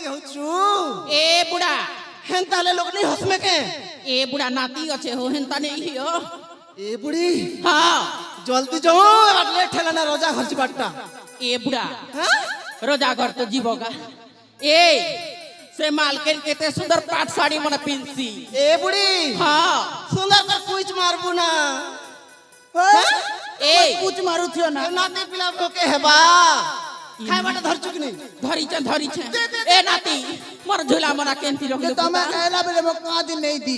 के होचु ए बुढ़ा हेन ताले लोग नहीं हंसमे के ए बुढ़ा नाती अच्छे हो हेंता नहीं हियो ए बुढ़ी हाँ जल्दी जाओ अगले ठेला ना रोजा खर्च बाटा ए बुढ़ा हाँ रोजा घर तो जीवोगा ए से मालकिन केते सुंदर पाट साड़ी मन पिंसी ए बुढ़ी हाँ सुंदर कर कुछ मारबू ना ए कुछ मारू थियो ना नाती पिला के हेबा खाए बाटा धर चुकनी धरी छे ए नाती मोर झूला मना केंती रोक के तमे कहला बेले मो का दिन नहीं दी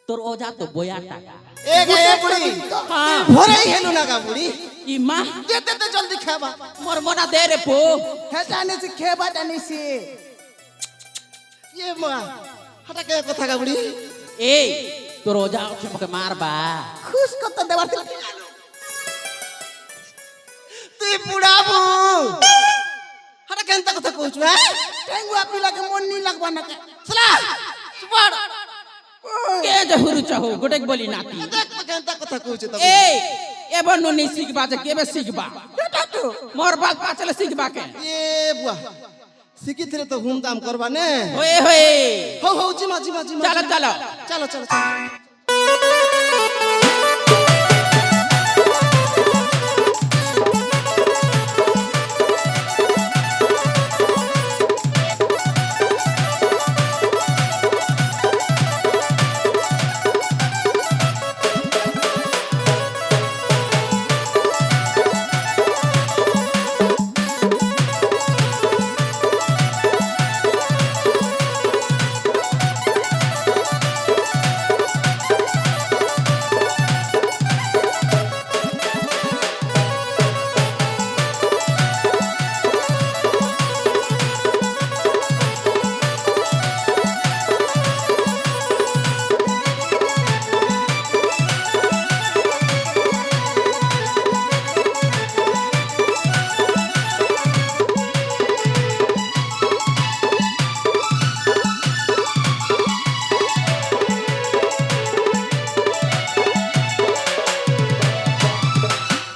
तोर ओजा तो बोया टाका ए गए बुढ़ी हाँ भरे ही हेलू ना का बुढ़ी ई मां देते तो जल्दी खाबा मोर मना दे रे पो हेटाने से खेबा टाने से ये मां हटा के कथा का बुढ़ी ए तोर ओजा उठे मके मारबा खुश को तो देवर तू बुढ़ाबू हटा के अंत कथा कहू है टेंगुआ पिला के मन नहीं लगबा ना के चला सुपर के जहुरु चाहो गोटेक बोली नाती देख के अंत कथा कहू तब ए एबो नो नहीं सिखबा जे केबे सिखबा बेटा तो मोर बात पाचले सिखबा के ये बुआ सिकी थे तो घूम दाम करबा ने होए होए हो हो जिमा चलो चलो चलो चलो